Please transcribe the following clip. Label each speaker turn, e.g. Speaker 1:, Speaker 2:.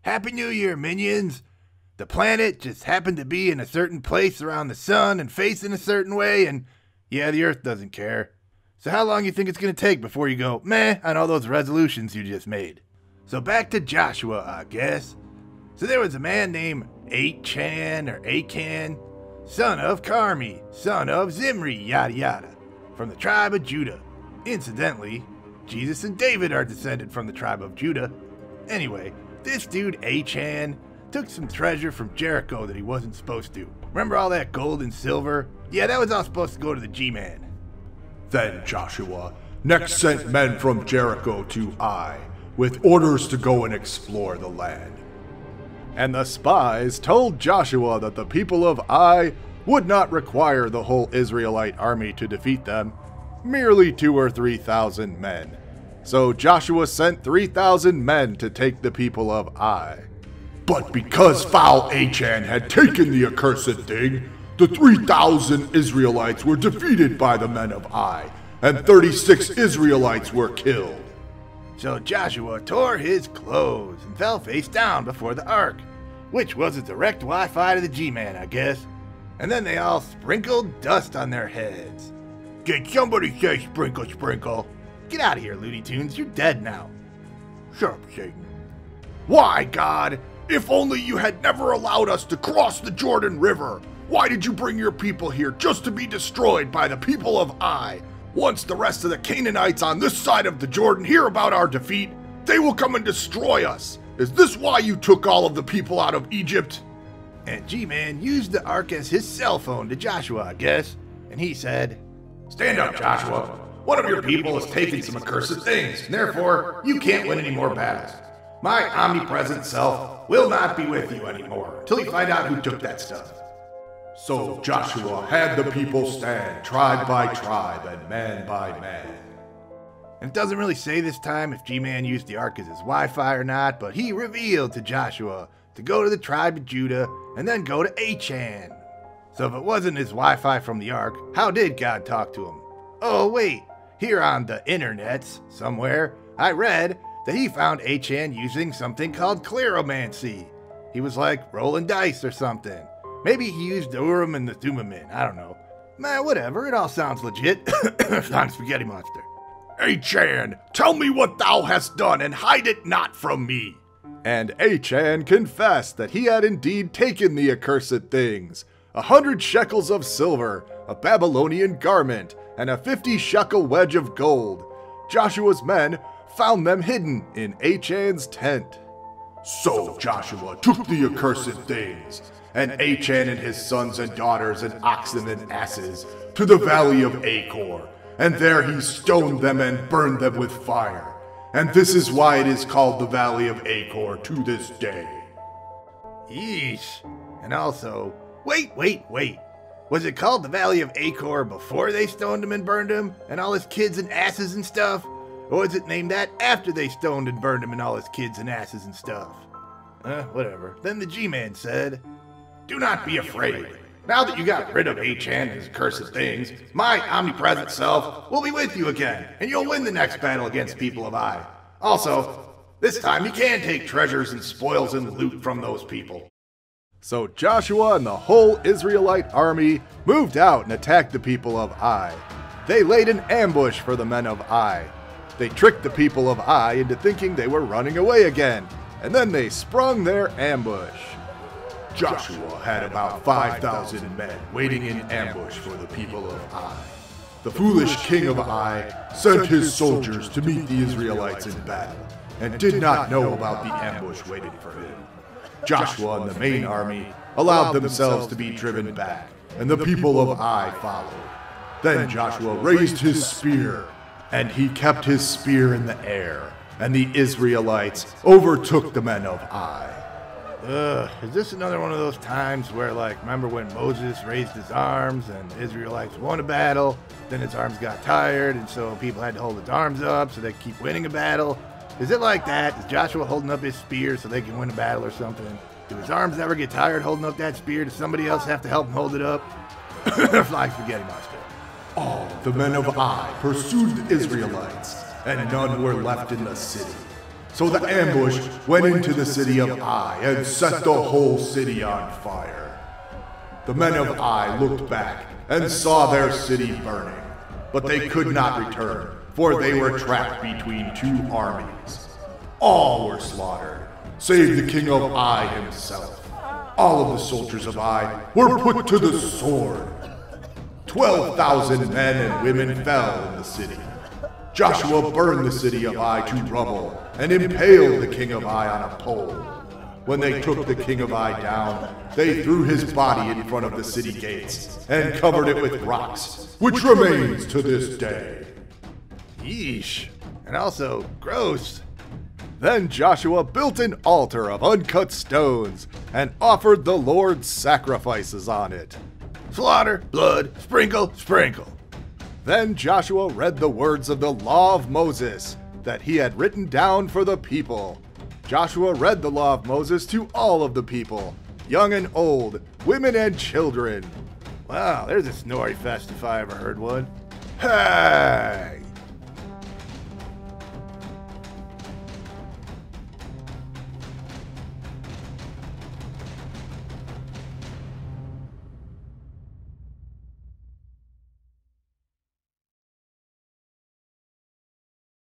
Speaker 1: Happy New Year, minions! The planet just happened to be in a certain place around the sun and facing a certain way, and yeah, the Earth doesn't care. So how long you think it's going to take before you go meh on all those resolutions you just made? So back to Joshua, I guess. So there was a man named Achan or Achan, son of Carmi, son of Zimri, yada yada, from the tribe of Judah. Incidentally, Jesus and David are descended from the tribe of Judah. Anyway, this dude Achan took some treasure from Jericho that he wasn't supposed to. Remember all that gold and silver? Yeah, that was all supposed to go to the G-Man.
Speaker 2: Then Joshua next sent men from Jericho to Ai, with orders to go and explore the land. And the spies told Joshua that the people of Ai would not require the whole Israelite army to defeat them, merely 2,000 or 3,000 men. So Joshua sent 3,000 men to take the people of Ai. But because foul Achan had taken the accursed thing, the 3,000 Israelites were defeated by the men of Ai, and 36 Israelites were killed.
Speaker 1: So Joshua tore his clothes and fell face down before the ark, which was a direct Wi-Fi to the G-Man, I guess. And then they all sprinkled dust on their heads. Can somebody say sprinkle, sprinkle? Get out of here, Looney Tunes, you're dead now. Shut up, Satan.
Speaker 2: Why, God, if only you had never allowed us to cross the Jordan River. Why did you bring your people here just to be destroyed by the people of Ai? Once the rest of the Canaanites on this side of the Jordan hear about our defeat, they will come and destroy us. Is this why you took all of the people out of Egypt?
Speaker 1: And G-Man used the ark as his cell phone to Joshua, I guess. And he said,
Speaker 3: "Stand up, Joshua. One of your people has taken some accursed things, and therefore you can't win any more battles. My omnipresent self will not be with you anymore until you find out who took that stuff."
Speaker 2: So Joshua had the people stand tribe by tribe and man by man.
Speaker 1: And it doesn't really say this time if G-Man used the ark as his Wi-Fi or not, but he revealed to Joshua to go to the tribe of Judah and then go to Achan. So if it wasn't his Wi-Fi from the ark, how did God talk to him? Oh wait, here on the internets somewhere, I read that he found Achan using something called cleromancy. He was like rolling dice or something. Maybe he used the Urim and the Thummim, I don't know. Man, whatever, it all sounds legit. I'm Spaghetti Monster.
Speaker 2: Achan, tell me what thou hast done and hide it not from me. And Achan confessed that he had indeed taken the accursed things, 100 shekels of silver, a Babylonian garment, and a 50-shekel wedge of gold. Joshua's men found them hidden in Achan's tent. So Joshua took the accursed things, and Achan and his sons and daughters and oxen and asses, to the valley of Achor, and there he stoned them and burned them with fire. And this is why it is called the valley of Achor to this day.
Speaker 1: Yeesh. And also, wait. Was it called the Valley of Achor before they stoned him and burned him, and all his kids and asses and stuff? Or was it named that after they stoned and burned him and all his kids and asses and stuff? Whatever. Then the G-Man said,
Speaker 3: "Do not be afraid. Now that you got rid of Achan and his accursed things, my omnipresent self will be with you again, and you'll win the next battle against people of Ai. Also, this time you can take treasures and spoils and loot from those people."
Speaker 2: So Joshua and the whole Israelite army moved out and attacked the people of Ai. They laid an ambush for the men of Ai. They tricked the people of Ai into thinking they were running away again, and then they sprung their ambush. Joshua had about 5,000 men waiting in ambush for the people of Ai. The foolish king of Ai sent his soldiers to meet the Israelites in battle, and did not know about the ambush waiting for him. Joshua and the main army allowed themselves to be driven back, and the people of Ai followed. Then Joshua raised his spear, and he kept his spear in the air, and the Israelites overtook the men of Ai.
Speaker 1: Is this another one of those times where, like, remember when Moses raised his arms and the Israelites won a battle, then his arms got tired, and so people had to hold his arms up so they could keep winning a battle? Is it like that? Is Joshua holding up his spear so they can win a battle or something? Do his arms ever get tired holding up that spear? Does somebody else have to help him hold it up? Flying spaghetti monster.
Speaker 2: All the men of Ai pursued the Israelites, and none were left in the city. So the ambush went into the city of Ai and set the whole city on fire. The men of Ai looked back and saw their city burning, but they could not return, for they were trapped between two armies. All were slaughtered, save the king of Ai himself. All of the soldiers of Ai were put to the sword. 12,000 men and women fell in the city. Joshua burned the city of Ai to rubble and impaled the king of Ai on a pole. When they took the king of Ai down, they threw his body in front of the city gates and covered it with rocks, which remains to this day.
Speaker 1: Yeesh. And also, gross.
Speaker 2: Then Joshua built an altar of uncut stones and offered the Lord sacrifices on it.
Speaker 1: Slaughter, blood, sprinkle, sprinkle.
Speaker 2: Then Joshua read the words of the law of Moses that he had written down for the people. Joshua read the law of Moses to all of the people, young and old, women and children.
Speaker 1: Wow, there's a snorri fest if I ever heard one.
Speaker 2: Hey!